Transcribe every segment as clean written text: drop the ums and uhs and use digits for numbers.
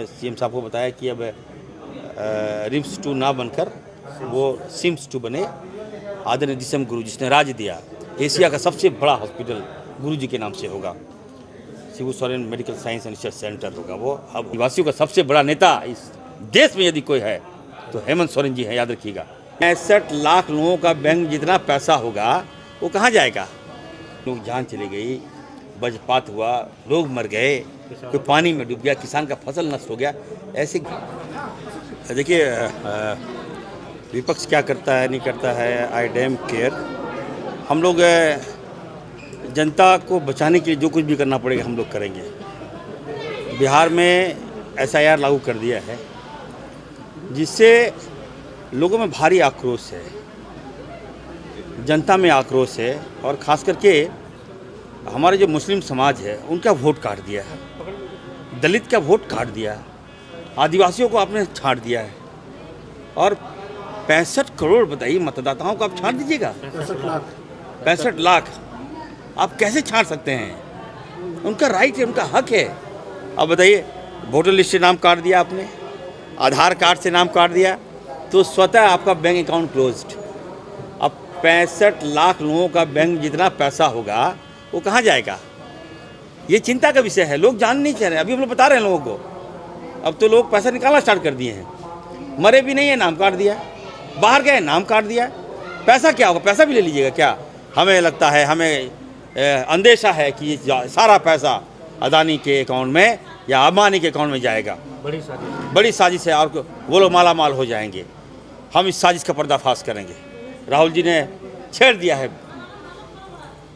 CM साहब को बताया कि अब रिम्स 2 ना बनकर वो सिम्स 2 बने। आदरणीय DCM गुरु जिसने राज्य दिया, एशिया का सबसे बड़ा हॉस्पिटल गुरु जी के नाम से होगा। Shibu Soren medical science and research centre होगा। वो अब निवासियों का सबसे बड़ा नेता इस देश में यदि कोई है तो हेमंत सोरेन जी हैं, याद रखिएगा। 65 लाख लोगों का बैंक जितना पैसा होगा वो कहाँ जाएगा? लोग जान चली गई, वज्रपात हुआ, लोग मर गए, कोई पानी में डूब गया, किसान का फसल नष्ट हो गया। ऐसे देखिए विपक्ष क्या करता है नहीं करता है, आई डैम केयर। हम लोग जनता को बचाने के लिए जो कुछ भी करना पड़ेगा हम लोग करेंगे। बिहार में SIR लागू कर दिया है जिससे लोगों में भारी आक्रोश है, जनता में आक्रोश है, और ख़ास करके हमारे जो मुस्लिम समाज है उनका वोट काट दिया है, दलित का वोट काट दिया है, आदिवासियों को आपने छांट दिया है। और 65 करोड़ बताइए मतदाताओं को आप छांट दीजिएगा। 65 लाख आप कैसे छांट सकते हैं? उनका राइट है, उनका हक है। अब बताइए, वोटर लिस्ट से नाम काट दिया आपने, आधार कार्ड से नाम काट दिया, तो स्वतः आपका बैंक अकाउंट क्लोज्ड। अब 65 लाख लोगों का बैंक जितना पैसा होगा वो कहाँ जाएगा? ये चिंता का विषय है। लोग जान नहीं चाह रहे। अभी हम लोग बता रहे हैं लोगों को। अब तो लोग पैसा निकालना स्टार्ट कर दिए हैं। मरे भी नहीं है, नाम काट दिया। बाहर गए, नाम काट दिया। पैसा क्या होगा? पैसा भी ले लीजिएगा क्या? हमें लगता है, हमें अंदेशा है कि ये सारा पैसा अदानी के अकाउंट में या अंबानी के अकाउंट में जाएगा। बड़ी साजिश है, और वो लोग माला माल हो जाएंगे। हम इस साजिश का पर्दाफाश करेंगे। राहुल जी ने छेड़ दिया है,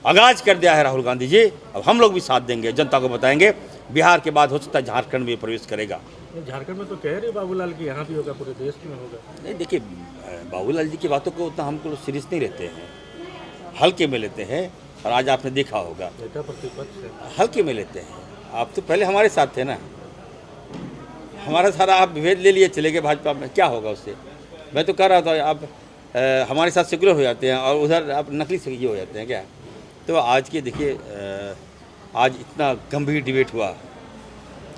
आगाज कर दिया है राहुल गांधी जी। अब हम लोग भी साथ देंगे, जनता को बताएंगे। बिहार के बाद हो सकता है झारखंड में प्रवेश करेगा। झारखंड में तो कह रहे बाबूलाल की यहाँ भी होगा, पूरे देश में होगा। नहीं, देखिए बाबूलाल जी की बातों को उतना हमको सीरियस नहीं लेते हैं, हल्के में लेते हैं। और आज आपने देखा होगा नेता प्रतिपक्ष है, हल्के में लेते हैं। आप तो पहले हमारे साथ थे ना, हमारा सारा आप विभेद ले लिए चले गए भाजपा में, क्या होगा उससे? मैं तो कह रहा था आप हमारे साथ सेकुलर हो जाते हैं और उधर आप नकली से ये हो जाते हैं क्या? तो आज के देखिए आज इतना गंभीर डिबेट हुआ,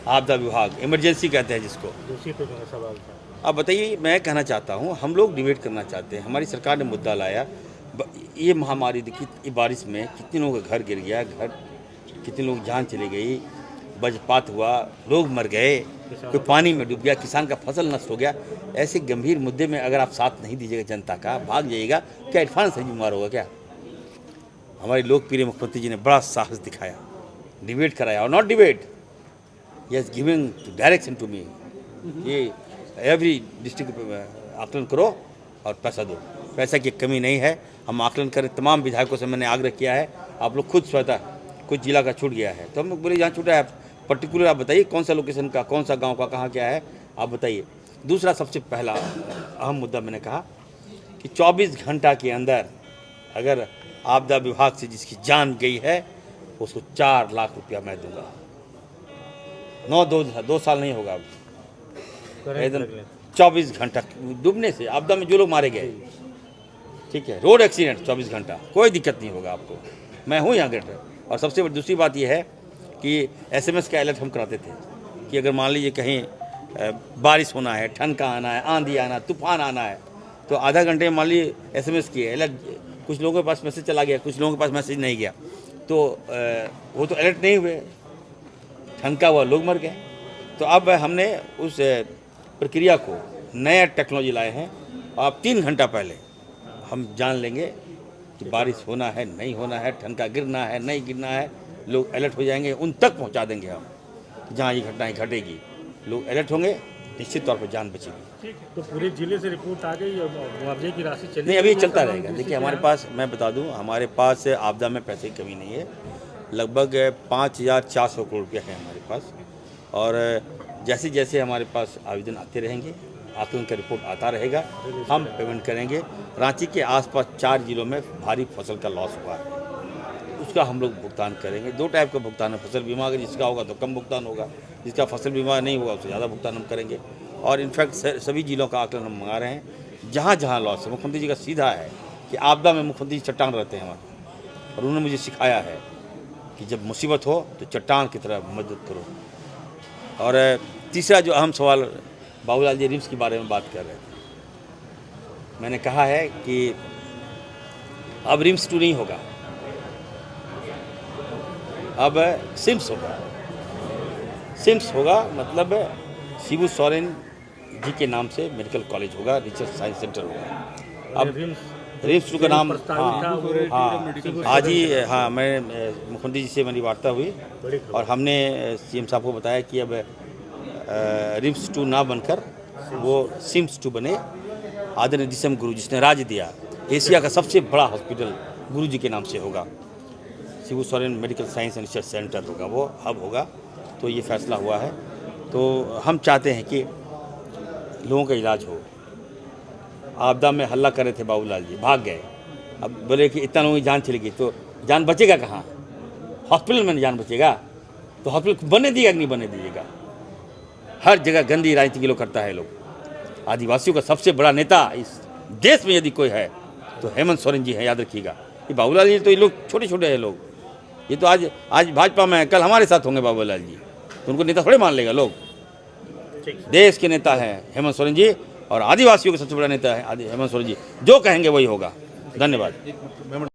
आपदा विभाग, इमरजेंसी कहते हैं जिसको। उसी पे मेरा सवाल था। अब बताइए, मैं कहना चाहता हूँ, हम लोग डिबेट करना चाहते हैं। हमारी सरकार ने मुद्दा लाया, ये महामारी देखिए, ये बारिश में कितने लोगों का घर गिर गया, कितने लोग जान चली गई, वज्रपात हुआ, लोग मर गए, कोई पानी में डूब गया, किसान का फसल नष्ट हो गया। ऐसे गंभीर मुद्दे में अगर आप साथ नहीं दीजिएगा जनता का, भाग जाइएगा, क्या इरफान से बीमार होगा क्या? हमारे लोकप्रिय मुख्यमंत्री जी ने बड़ा साहस दिखाया, डिबेट कराया, और not debate, yes giving direction to me, ये एवरी डिस्ट्रिक्ट आकलन करो और पैसा दो। पैसा की कमी नहीं है, हम आकलन करें। तमाम विधायकों से मैंने आग्रह किया है, आप लोग खुद स्वतः, कुछ जिला का छूट गया है तो हम लोग बोले जहाँ छूटा है पर्टिकुलर आप बताइए, कौन सा लोकेशन का, कौन सा गांव का, कहाँ क्या है, आप बताइए। दूसरा सबसे पहला अहम मुद्दा मैंने कहा कि 24 घंटा के अंदर अगर आपदा विभाग से जिसकी जान गई है उसको 4 लाख रुपया मैं दूंगा। 2 साल नहीं होगा, एकदम 24 घंटा डूबने से, आपदा में जो लोग मारे गए, ठीक है, रोड एक्सीडेंट 24 घंटा, कोई दिक्कत नहीं होगा आपको। मैं हूँ यहाँ गेट। और सबसे बड़ी दूसरी बात यह है कि SMS का अलर्ट हम कराते थे कि अगर मान लीजिए कहीं बारिश होना है, ठनका आना है, आंधी आना, तूफान आना है, तो आधा घंटे में मान लीजिए SMS की अलर्ट, कुछ लोगों के पास मैसेज चला गया, कुछ लोगों के पास मैसेज नहीं गया, तो वो तो अलर्ट नहीं हुए, ठनका हुआ, लोग मर गए। तो अब हमने उस प्रक्रिया को नया टेक्नोलॉजी लाए हैं। आप 3 घंटा पहले हम जान लेंगे कि बारिश होना है, नहीं होना है, ठनका गिरना है, नहीं गिरना है, लोग अलर्ट हो जाएंगे, उन तक पहुंचा देंगे हम जहां ये घटनाएं घटेगी। लोग अलर्ट होंगे, निश्चित तौर पर जान बचेगी। तो पूरे जिले से रिपोर्ट आ गई और मुआवजे की राशि चली? नहीं, अभी चलता रहेगा। देखिए हमारे पास, मैं बता दूं, हमारे पास आपदा में पैसे की कमी नहीं है। लगभग 5400 करोड़ रुपया है हमारे पास, और जैसे जैसे हमारे पास आवेदन आते रहेंगे, आकलन का रिपोर्ट आता रहेगा, हम पेमेंट करेंगे। रांची के आसपास 4 जिलों में भारी फसल का लॉस हुआ है, उसका हम लोग भुगतान करेंगे। 2 टाइप का भुगतान है, फसल बीमा अगर जिसका होगा तो कम भुगतान होगा, जिसका फसल बीमा नहीं होगा उससे ज़्यादा भुगतान हम करेंगे। और इनफैक्ट सभी जिलों का आकलन हम मंगा रहे हैं जहाँ जहाँ लॉस है। मुख्यमंत्री जी का सीधा है कि आपदा में मुख्यमंत्री जी चट्टान रहते हैं वहाँ, और उन्होंने मुझे सिखाया है कि जब मुसीबत हो तो चट्टान की तरह मदद करो। और तीसरा जो अहम सवाल, बाबूलाल जी रिम्स के बारे में बात कर रहे थे। मैंने कहा है कि अब रिम्स 2 नहीं होगा, अब सिम्स होगा। सिम्स होगा मतलब शिबू सोरेन जी के नाम से मेडिकल कॉलेज होगा, रिसर्च साइंस सेंटर होगा। अब रिम्स 2 का नाम, आज ही मैं मुख्यमंत्री जी से मेरी वार्ता हुई और हमने सीएम साहब को बताया कि अब रिम्स 2 ना बनकर वो सिम्स 2 बने। आदरणीय DCM गुरु जिसने राज्य दिया, एशिया का सबसे बड़ा हॉस्पिटल गुरु जी के नाम से होगा, Shibu Soren medical science and research centre होगा, वो हब होगा। तो ये फैसला हुआ है। तो हम चाहते हैं कि लोगों का इलाज हो। आपदा में हल्ला कर रहे थे बाबूलाल जी, भाग गए। अब बोले कि इतना लोगों की जान चली गई तो जान बचेगा कहाँ? हॉस्पिटल में जान बचेगा तो हॉस्पिटल बनने दीजिएगा कि नहीं बनने दीजिएगा? हर जगह गंदी राजनीति के लोग करता है लोग। आदिवासियों का सबसे बड़ा नेता इस देश में यदि कोई है तो हेमंत सोरेन जी हैं, याद रखिएगा। ये बाबूलाल जी तो ये लोग छोटे छोटे हैं लोग, ये तो आज भाजपा में है, कल हमारे साथ होंगे बाबूलाल जी, तो उनको नेता थोड़े मान लेगा लोग। देश के नेता हैं हेमंत सोरेन जी और आदिवासियों के सबसे बड़ा नेता है हेमंत सोरेन जी। जो कहेंगे वही होगा। धन्यवाद।